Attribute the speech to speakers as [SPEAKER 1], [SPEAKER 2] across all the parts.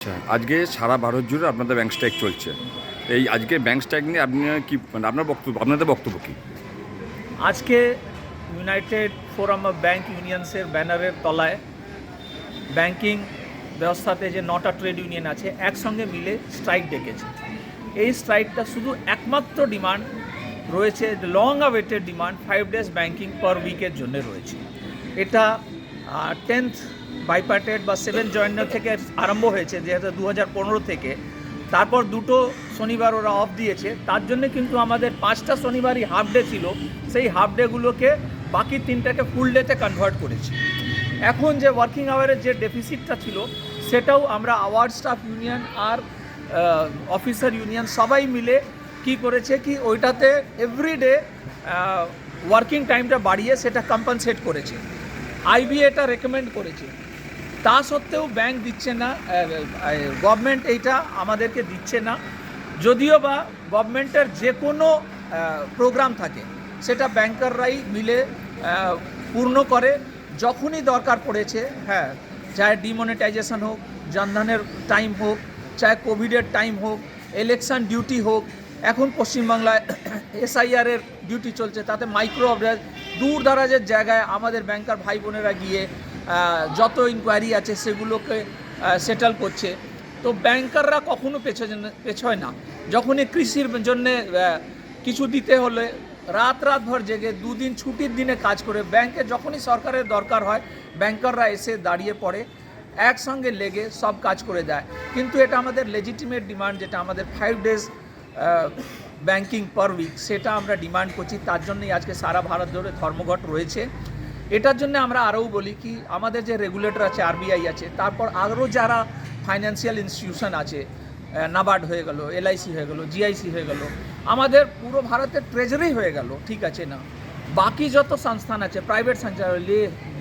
[SPEAKER 1] আচ্ছা, আজকে সারা ভারত জুড়ে আপনাদের ব্যাংক স্ট্রাইক চলছে। এই আজকে ব্যাংক স্ট্রাইক নিয়ে আপনি কি আপনাদের বক্তব্য কী?
[SPEAKER 2] আজকে ইউনাইটেড ফোরাম অফ ব্যাংক ইউনিয়নসের ব্যানারের তলায় ব্যাংকিং ব্যবস্থাতে যে 9টা ট্রেড ইউনিয়ন আছে একসঙ্গে মিলে স্ট্রাইক ডেকেছে। এই স্ট্রাইকটা শুধু একমাত্র ডিমান্ড রয়েছে, long awaited demand 5 days banking per উইকের জন্য রয়েছে। এটা 10th বাইপার্টেড বা 7 জয়েন্ট থেকে আরম্ভ হয়েছে, যেহেতু 2015 থেকে। তারপর দুটো শনিবার ওরা অফ দিয়েছে, তার জন্য কিন্তু আমাদের 5টা শনিবারই হাফ ডে ছিল, সেই হাফ ডেগুলোকে বাকি 3টাকে ফুল ডেতে কনভার্ট করেছি। এখন যে ওয়ার্কিং আওয়ারের যে ডেফিসিটটা ছিল সেটাও আমরা আওয়ার্ড স্টাফ ইউনিয়ন আর অফিসার ইউনিয়ন সবাই মিলে কি করেছে কি ওইটাতে এভরিডে ওয়ার্কিং টাইমটা বাড়িয়ে সেটা কম্পনসেট করেছে। আইবিএ এটা রেকমেন্ড করেছে, তা সত্ত্বেও ব্যাংক দিচ্ছে না, গভর্নমেন্ট এইটা আমাদেরকে দিচ্ছে না। যদিও বা গভর্নমেন্টের যে কোনো প্রোগ্রাম থাকে সেটা ব্যাংকাররাই মিলে পূর্ণ করে যখনই দরকার পড়েছে। হ্যাঁ, চাহে ডিমনিটাইজেশন হোক, জনধনের টাইম হোক, চাহে কোভিডের টাইম হোক, ইলেকশন ডিউটি হোক, এখন পশ্চিমবাংলায় এসআইআরের ডিউটি চলছে, তাতে মাইক্রো দূর দারাজের জায়গায় আমাদের ব্যাংকার ভাই বোনেরা গিয়ে যত ইনকোয়ারি আছে সেগুলোকে সেটেল করছে। তো ব্যাংকাররা কখনো পেছয় না। যখনই কৃষির জন্যে কিছু দিতে হলে রাত ভর জেগে 2 দিন ছুটির দিনে কাজ করে ব্যাংকে যখনই সরকারের দরকার হয় ব্যাংকাররা এসে দাঁড়িয়ে পড়ে, একসঙ্গে লেগে সব কাজ করে দেয়। কিন্তু এটা আমাদের লেজিটিমেট ডিমান্ড, যেটা আমাদের 5 ডেজ ব্যাংকিং পার উইক, সেটা আমরা ডিমান্ড করছি। তার জন্যই আজকে সারা ভারত জুড়ে ধর্মঘট রয়েছে। এটার জন্য আমরা আরও বলি কি আমাদের যে রেগুলেটর আছে, আরবিআই আছে, তারপর আরও যারা ফাইন্যান্সিয়াল ইনস্টিটিউশন আছে, নাবার্ড হয়ে গেল, এলআইসি হয়ে গেল, জিআইসি হয়ে গেল, আমাদের পুরো ভারতের ট্রেজারি হয়ে গেল, ঠিক আছে না, বাকি যত সংস্থান আছে, প্রাইভেট সংস্থা,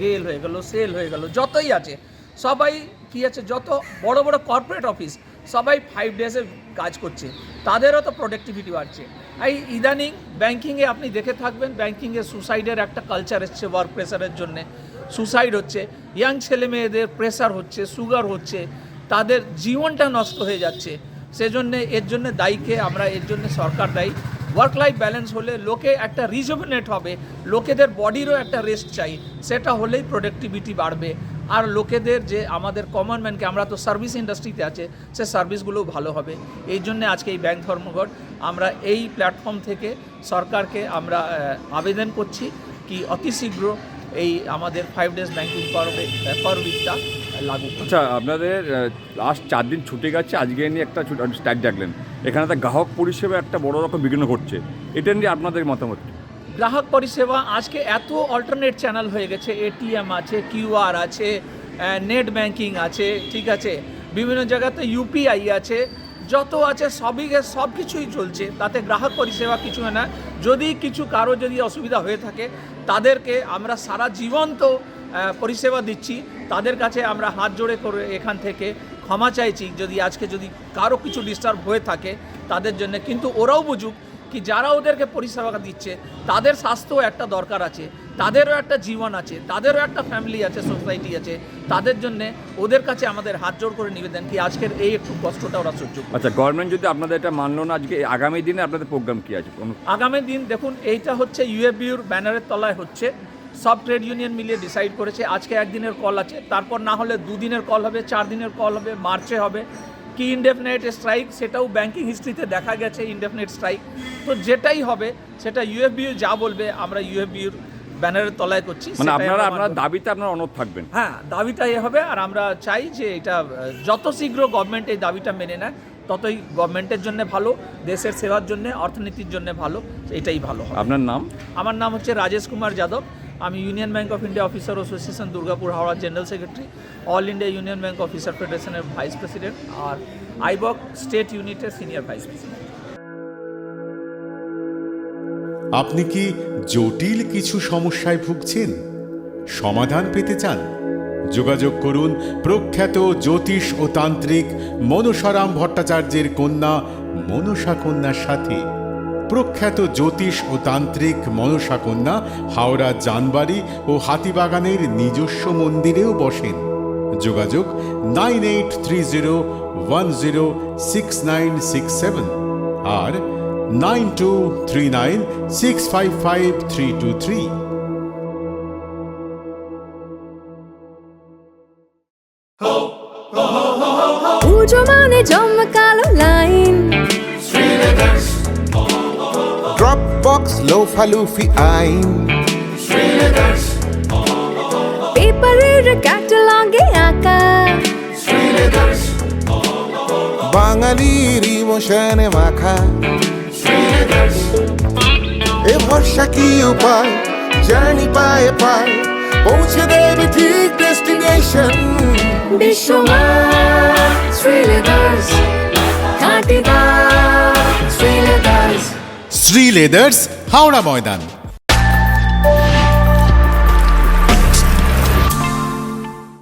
[SPEAKER 2] গেল হয়ে গেল, সেল হয়ে গেল, যতই আছে সবাই কি আছে, যত বড় বড় কর্পোরেট অফিস সবাই 5 ডেজে কাজ করছে, তাদেরও তো প্রোডাক্টিভিটি বাড়ছে। এই ইদানিং ব্যাংকিংয়ে আপনি দেখে থাকবেন, ব্যাংকিংয়ে সুসাইডের একটা কালচার এসছে, ওয়ার্ক প্রেশারের জন্যে সুসাইড হচ্ছে, ইয়াং ছেলে মেয়েদের প্রেশার হচ্ছে, সুগার হচ্ছে, তাদের জীবনটা নষ্ট হয়ে যাচ্ছে। সেজন্যে এর জন্য দায়ীকে আমরা, এর জন্য সরকার দায়ী। ওয়ার্ক লাইফ ব্যালেন্স হলে লোকে একটা রিজুভিনেট হবে, লোকেদের বডিরও একটা রেস্ট চাই, সেটা হলেই প্রোডাক্টিভিটি বাড়বে। আর লোকেদের যে আমাদের কমন ম্যানকে, আমরা তো সার্ভিস ইন্ডাস্ট্রিতে আছে, সে সার্ভিসগুলোও ভালো হবে। এই জন্যে আজকে এই ব্যাংক ধর্মঘট আমরা এই প্ল্যাটফর্ম থেকে সরকারকে আমরা আবেদন করছি কি অতি শীঘ্র এই আমাদের 5 ডেজ ব্যাংকিং পার উইকটা লাগু।
[SPEAKER 1] আচ্ছা, আপনাদের লাস্ট 4 দিন ছুটি গেছে, আজকে নিয়ে একটা স্ট্রাইক ডাকলেন। এখানে তো গ্রাহক পরিষেবা একটা বড় রকম বিঘ্ন ঘটছে, এটা নিয়ে আপনাদের মতামত?
[SPEAKER 2] গ্রাহক পরিষেবা আজকে এত অল্টারনেট চ্যানেল হয়ে গেছে, এটিএম আছে, কিউআর আছে, নেট ব্যাংকিং আছে, ঠিক আছে, বিভিন্ন জায়গাতে ইউপিআই আছে, যত আছে সব কিছুই চলছে, তাতে গ্রাহক পরিষেবা কিছু না। যদি কারো যদি অসুবিধা হয়ে থাকে তাদেরকে আমরা সারা জীবন তো পরিষেবা দিচ্ছি, তাদের কাছে আমরা হাত জোড়ে করে এখান থেকে ক্ষমা চাইছি যদি আজকে যদি কারো কিছু ডিস্টার্ব হয়ে থাকে তাদের জন্য। কিন্তু ওরাও বুঝুক কি যারা ওদেরকে পরিষেবা দিচ্ছে তাদের স্বাস্থ্যও একটা দরকার আছে, তাদেরও একটা জীবন আছে, তাদেরও একটা ফ্যামিলি আছে, সোসাইটি আছে, তাদের জন্যে ওদের কাছে আমাদের হাত জোড় করে নিবেদন কি আজকের এই একটু কষ্টটা ওরা সহ্য করুক।
[SPEAKER 1] আচ্ছা, গভর্নমেন্ট যদি আপনাদের এটা মানলো না, আজকে আগামী দিনে আপনাদের প্রোগ্রাম কী আছে?
[SPEAKER 2] আগামী দিন দেখুন, এইটা হচ্ছে ইউএফবিউর ব্যানারের তলায় হচ্ছে, সব ট্রেড ইউনিয়ন মিলিয়ে ডিসাইড করেছে। আজকে 1 দিনের কল আছে, তারপর না হলে 2 দিনের কল হবে, 4 দিনের কল হবে, মার্চে হবে। কি ইনডেফিনাইট স্ট্রাইক, সেটাও ব্যাংকিং হিস্ট্রিতে দেখা গেছে ইনডেফিনাইট স্ট্রাইক। তো যেটাই হবে সেটা ইউএফবিউ যা বলবে আমরা ইউএফবিউর ব্যানারের তলায় করছি।
[SPEAKER 1] মানে আপনার দাবিতে আপনারা অনড় থাকবেন?
[SPEAKER 2] হ্যাঁ, দাবিটাই হবে। আর আমরা চাই যে এটা যত শীঘ্র গভর্নমেন্ট এই দাবিটা মেনে নেয় ততই গভর্নমেন্টের জন্য ভালো, দেশের সেবার জন্য, অর্থনীতির জন্য ভালো, এটাই ভালো হবে।
[SPEAKER 1] আপনার নাম?
[SPEAKER 2] আমার নাম হচ্ছে রাজেশ কুমার যাদব। আমি union bank of India officer association Durgapur Howrah general secretary, all India union bank officer ফেডারেশনের ভাইস প্রেসিডেন্ট, আর আইবক স্টেট ইউনিটের সিনিয়র ভাইস প্রেসিডেন্ট।
[SPEAKER 3] আপনি কি জটিল কিছু সমস্যায় ভুগছেন, সমাধান পেতে চান? যোগাযোগ করুন প্রখ্যাত জ্যোতিষ ও তান্ত্রিক মনসারাম ভট্টাচার্যের কন্যা মনসা কন্যার সাথে। প্রখ্যাত জ্যোতিষ ও তান্ত্রিক মনসা কন্যা হাওড়া জানবাড়ি ও হাতিবাগানের নিজস্ব মন্দিরেও বসেন। যোগাযোগ 9830106967 আর 9239655323।
[SPEAKER 4] পুজো মানে জমকালো লাইন,
[SPEAKER 5] Dropbox লোফালুফি আইন,
[SPEAKER 4] পেপারের ক্যাটালগে আঁকা,
[SPEAKER 5] বাঙালির ইমোশনে মাখা। এ ভরসা কি উপায়, জার্নি পায়ে পায় পৌঁছে দেবে ঠিক ডেস্টিনেশন।
[SPEAKER 4] বিশ্বমান শ্রীলেদার্স, খাঁটি দাম শ্রীলেদার্স।
[SPEAKER 3] শ্রী লেদার্স, হাওড়া ময়দান।